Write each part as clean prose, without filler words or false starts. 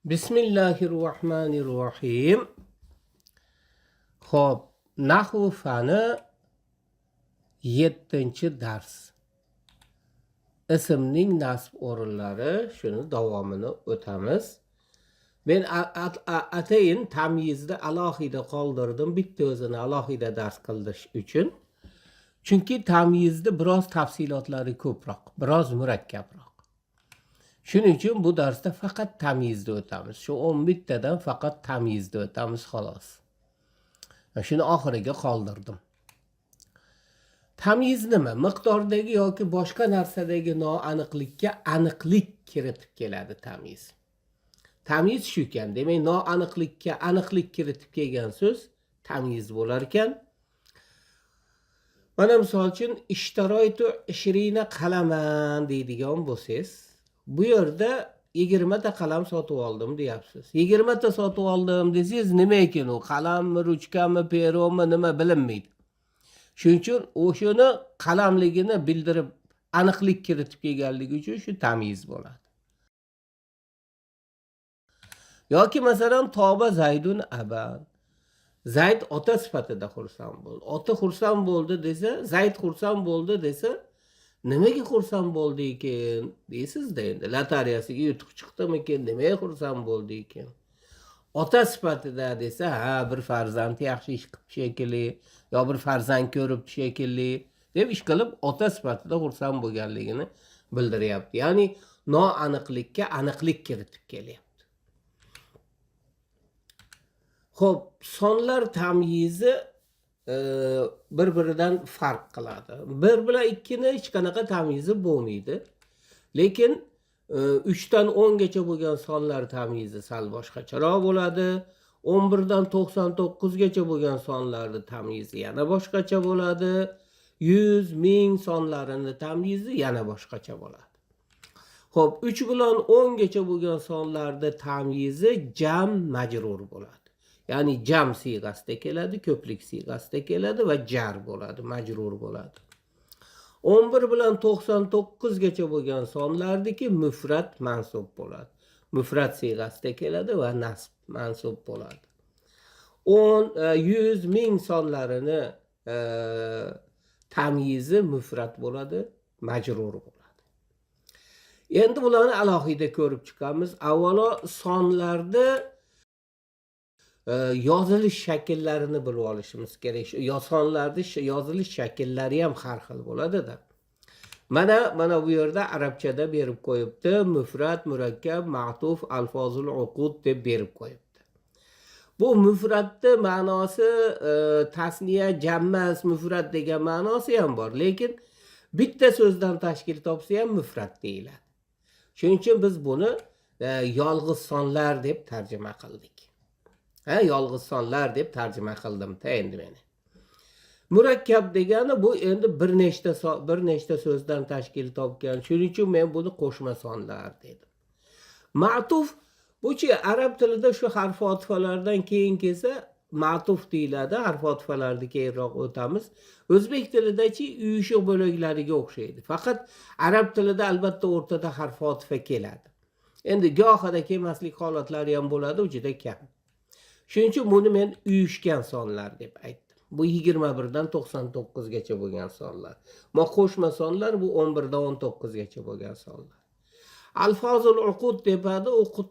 Bismillahirrohmanirrohim. Xo'p, nahvu fani 7-dars. Ismning nasb o'rinlari, shuni davomini o'tamiz. Men atayin tamyizni alohida qoldirdim, bitta o'zini alohida dars qilish uchun. Chunki tamyizni biroz tafsilotlari ko'proq, biroz murakkabroq. Shuning uchun bu darsda faqat tamyizni o'tamiz. Shu 11 tadan faqat tamyizni o'tamiz xolos. Shuni oxiriga qoldirdim. Tamyiz nima? Miqdordagi yoki boshqa narsadagi noaniqlikka aniqlik kiritib keladi tamyiz. Tamyiz shu ekan. Demak, noaniqlikka aniqlik kiritib kelgan so'z tamyiz bo'lar ekan. Mana misol uchun ishtaroytu 20 qalaman deydigan bo'lsangiz, bu yerda 20 ta qalam sotib oldim deyapsiz. 20 ta sotib oldim desangiz, nima ekan u? Qalammi, ruchkami, peromi, nima bilinmaydi. Shuning uchun o'shani qalamligini bildirib, aniqlik kiritib kelganligi uchun shu tamyiz bo'ladi. Yoki masalan toba Zaydun aban. Zayd ota sifatida xursand bo'ldi. Ota xursand bo'ldi desa, Zayd xursand bo'ldi desa, nimaga xursand bo'ldi ekan deysiz-da endi. Lotariyasiga yutuq chiqdimikin, nimaga xursand bo'ldi ekan? Ota sifatida desa, ha, bir farzand yaxshi ish qilib shekilli, yo bir farzand ko'rib shekilli deb ish qilib ota sifatida xursand bo'lganligini bildiryapti. Ya'ni noaniqlikka aniqlik kiritib kelyapti. Xo'p, sonlar tamyizi bir-biridan farq qiladi. 1 bilan 2 ni hech qanaqa tamyizi bo'lmaydi. Lekin 3 dan 10 gacha bo'lgan sonlar tamyizi sal boshqacharoq bo'ladi. 11 dan 99 gacha bo'lgan sonlarning tamyizi yana boshqacha bo'ladi. 100, 1000 sonlarining tamyizi yana boshqacha bo'ladi. Xo'p, 3 bilan 10 gacha bo'lgan sonlarda tamyizi jam majrur bo'ladi. Ya'ni jam siyg'asida keladi, ko'plik siyg'asida keladi va jar bo'ladi, majrur bo'ladi. 11 bilan 99 gacha bo'lgan sonlardagi mufrat mansub bo'ladi. Mufrat siyg'asida keladi va nasb mansub bo'ladi. 10, 100, 1000 sonlarini tamyizi mufrat bo'ladi, majrur bo'ladi. Endi bularni alohida ko'rib chiqamiz. Avvalo sonlarda yozilish shakllarini bilib olishimiz kerak. Sonlarda yozilish shakllari ham har xil bo'ladi-da. Mana bu yerda arabchada berib qo'yibdi. Mufrat, murakkab, ma'tuf, alfozul uqud deb berib qo'yibdi. Bu mufratni ma'nosi tasniya, jammas, mufrat degan ma'nosi ham bor, lekin bitta so'zdan tashkil topsa ham mufrat deyiladi. Shuning uchun biz buni yolg'iz sonlar deb tarjima qildik. Yolg'iz sonlar deb tarjima qildim-da endi meni. Murakkab degani bu endi bir nechta so'zdan tashkil topgan. Shuning uchun men buni qo'shma sonlar dedim. Ma'tuf bu-chi arab tilida shu harf otifalardan keyin kelsa ma'tuf deyiladi. Harf otifalarni keyinroq o'tamiz. O'zbek tilida-chi uyushiq bo'laklariga o'xshaydi. Faqat arab tilida albatta o'rtada harf otifa keladi. Endi gohida kelmaslik holatlari ham bo'ladi, u juda kam. Shuning uchun buni men uyushgan sonlar deb aytdim. Bu 21 dan 99 gacha bo'lgan sonlar. Qo'shma sonlar bu 11 dan 19 gacha bo'lgan sonlar. Alfozul uqud debadi, uqud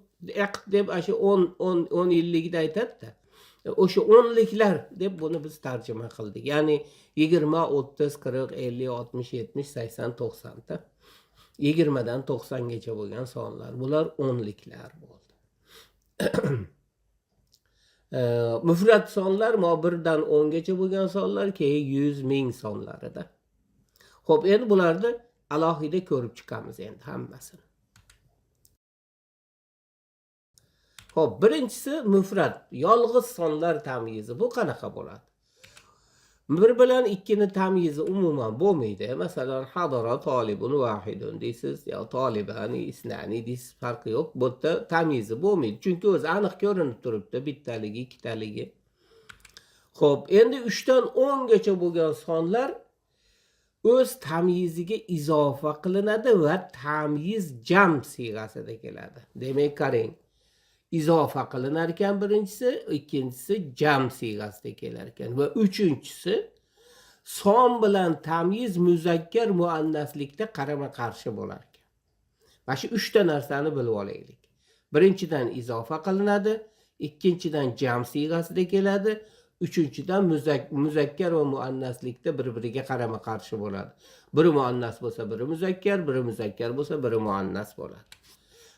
deb o'sha 10 yillikda aytadi-da. O'sha 10liklar deb buni biz tarjima qildik. Ya'ni 20, 30, 40, 50, 60, 70, 80, 90 ta. 20 dan 90 gacha bo'lgan sonlar. Bular 10liklar bo'ldi. Mufrat sonlar 1 dan 10 gacha bo'lgan sonlar, keyin 100, 1000 sonlarida. Xo'p, endi bularni alohida ko'rib chiqamiz endi hammasini. Xo'p, birinchisi mufrat, yolg'iz sonlar tamyizi. Bu qanaqa bo'ladi? 1 bilan 2 ni tamyizi umuman bo'lmaydi. Masalan, hadara talibun vahidun deysiz, yo talibani isnani deysiz, farqi yo'q. Bu yerda tamyizi bo'lmaydi. Chunki o'zi aniq ko'rinib turibdi, bittaligi, ikkitaligi. Xo'p, endi 3 dan 10 gacha bo'lgan sonlar o'z tamyiziga izofa qilinadi va tamyiz jam siyg'asida keladi. Demak, qarang. izofa qilinar ekan birinchisi, ikkinchisi jam siyg'asida kelar ekan va uchinchisi son bilan tamyiz muzakkar muannaslikda qarama qarshi bo'lar ekan. Mana shu 3 ta narsani bilib olaylik. Birinchidan izofa qilinadi, ikkinchidan jam siyg'asida keladi, uchinchidan muzakkar va muannaslikda bir-biriga qarama qarshi bo'ladi. Biri muannas bo'lsa, biri muzakkar, biri muzakkar bo'lsa, biri muannas bo'ladi.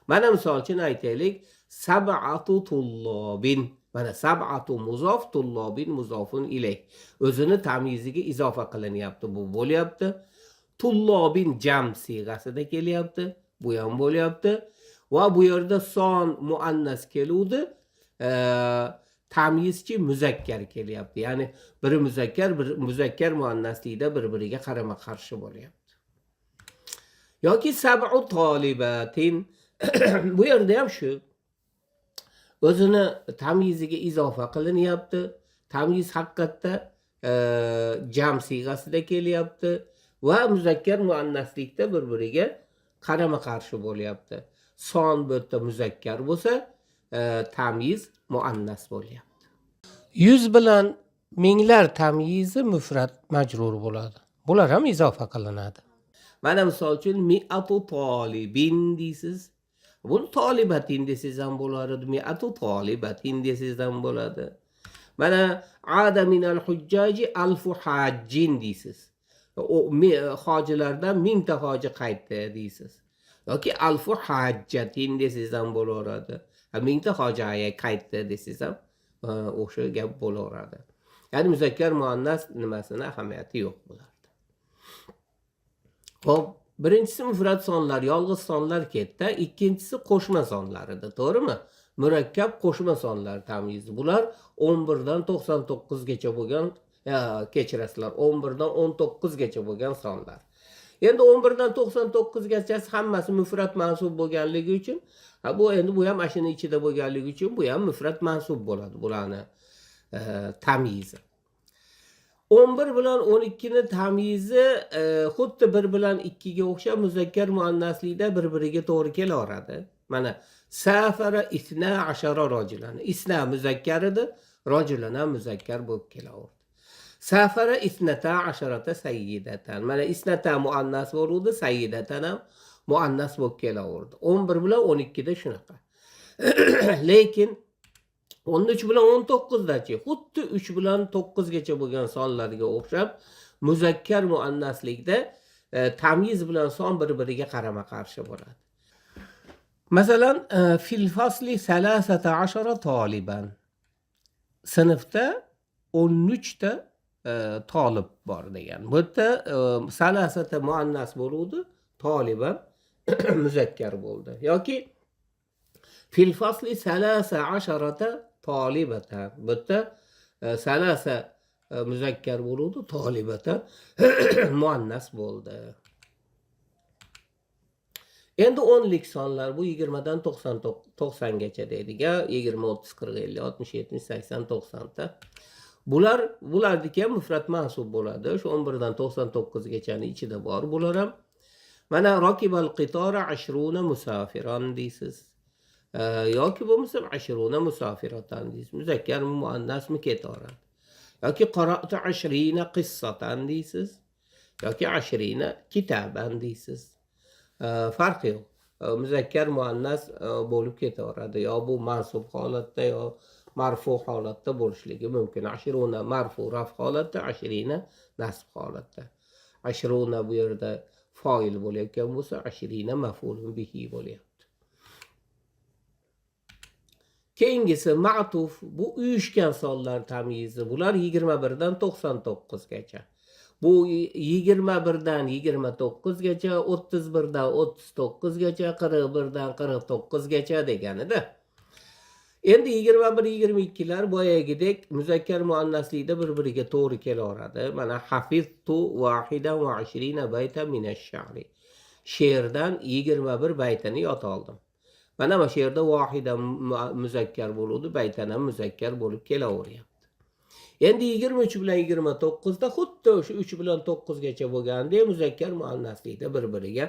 Mana misol uchun aytaylik, sab'atu tullobin. Mana sab'atu muzof, tullobin muzofun ilayh. O'zini tamyiziga izofa qilinyapti, bu bo'lyapti. Tullobin jam siyg'asida kelyapti, bu ham bo'lyapti. Va bu yerda son muannas keluvdi, tamyizchi muzakkar kelyapti. Ya'ni biri muzakkar muannaslikda bir-biriga qarama qarshi bo'lyapti. Yoki sab'u tolibatin bu yerda ham shu. O'zini tamyiziga izofa qilinyapti. Tamyiz haqiqatda jam siyg'asida kelyapti va muzakkar muannaslikda bir-biriga qarama qarshi bo'lyapti. Son bu yerda muzakkar bo'lsa, tamyiz muannas bo'lyapti. 100 bilan minglar tamyizi mufrat majrur bo'ladi. Bular ham izofa qilinadi. Mana misol uchun mi'atu tolibin deysiz. Buni tolibatin desangiz ham bo'ladi, mi'atu tolibatin desangiz ham bo'ladi. Mana ada minal hujjaji alfu hajjin deysiz. Hojilardan 1000 ta hoji qaytdi deysiz. Yoki alfu hajjatin desangiz ham bo'laveradi. 1000 ta hoji qaytdi desangiz ham o'sha gap bo'laveradi. Ya'ni muzakkar muannas nimasini ahamiyati yo'q bularda. Xo'p, birinchisi mufrat sonlar, yolg'iz sonlar ketdi, ikkinchisi qo'shma sonlar edi, to'g'rimi? Murakkab qo'shma sonlar tamyizi. Bular 11 dan 99 gacha bo'lgan, kechirasizlar, 11 dan 19 gacha bo'lgan sonlar. Endi 11 dan 99 gachasi hammasi mufrat mansub bo'lganligi uchun, bu endi bu ham mashina ichida bo'lganligi uchun bu ham mufrat mansub bo'ladi bularni tamyizi. 11 bilan 12 ni tamyizi xuddi 1 bilan 2 ga o'xshab muzakkar muannaslikda bir-biriga to'g'ri kelaveradi. Mana safara 12 rojulan. Isna muzakkar edi, rojulan ham muzakkar bo'lib kelaverdi. Safara 12 sayyidatan. Mana isnata muannas bo'ldi, sayyidatan ham muannas bo'lib kelaverdi. 11 bilan 12 da shunaqa. Lekin 13 bilan 19 dachi xuddi 3 bilan 9 gacha bo'lgan sonlarga o'xshab muzakkar muannaslikda tamyiz bilan son bir-biriga qarama qarshi bo'ladi. Masalan, fil fasli 13 toliban. Sinfda 13 ta tolib bor degan. Bu yerda salasata muannas bo'ldi, toliban muzakkar bo'ldi. Yoki fil fasli 13 tolibatan. Bu yerda salasa muzakkar bo'ldi, tolibatan muannas bo'ldi. Endi 10lik sonlar bu 20 dan 90 gacha deydik. 20, 30, 40, 50, 60, 70, 80, 90 ta. Bulardiki ham mufrat mansub bo'ladi. Shu 11 dan 99 gachani ichida bor. Bular ham mana rokibal qitora 20 musafiran deysiz. Yoki bo'lmasa 20 musafiratan deysiz. Muzakkar muannasmi ketaveradi. Yoki qara'tu 20 qissatan deysiz. Yoki 20 kitaban deysiz. Farqi yo'q. Muzakkar muannas bo'lib ketaveradi. Yo bu mansub holatda yo marfu holatda bo'lishligi mumkin. 20 marfu raf holatda, 20 nasb holatda. 20 bu yerda foil bo'layotgan bo'lsa, 20 maf'ulun bihi bo'lyapti. Keyingisi ma'tuf, bu uyushgan sonlar tamyizi. Bular 21 dan 99 gacha. Bu 21 dan 29 gacha, 31 dan 39 gacha, 41 dan 49 gacha deganida. Endi 21-22lar boyagidek muzakkar muannaslikda bir-biriga to'g'ri kelaveradi. Mana hafiztu vahidan va 20 baytan min ash-sha'ri. She'rdan 21 baytini yod oldim. Mana bu she'rda vahidan muzakkar bo'ldi, baytan ham muzakkar bo'lib kelaveryapti. Endi 23 bilan 29 da xuddi o'sha 3 bilan 9 gacha bo'lganda muzakkar muannaslikda bir-biriga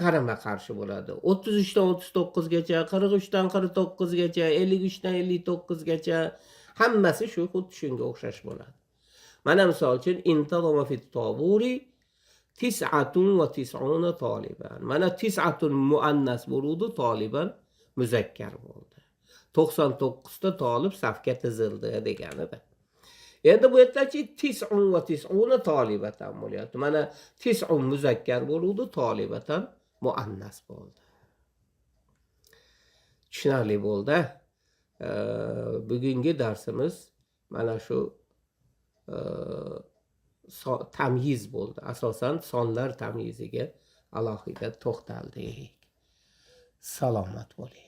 qarama-qarshi bo'ladi. 33 dan 39 gacha, 43 dan 49 gacha, 53 dan 59 gacha hammasi shu xuddi shunga o'xshash bo'ladi. Mana misol uchun intazama fit toburi tis'atun va tis'una toliban. Mana tis'atun muannas bo'ludi, toliban muzakkar bo'ldi. 99 ta tolib safga tizildi deganidir. Endi bu yerdachi tis'un va tis'una tolibatan bo'lyapti. Mana tis'un muzakkar bo'ludi, tolibatan muannas bo'ldi. Tushunarli bo'ldi. Bugungi darsimiz mana shu tamyiz bo'ldi. Asosan sonlar tamyiziga alohida to'xtaldik. Salomat bo'linglar.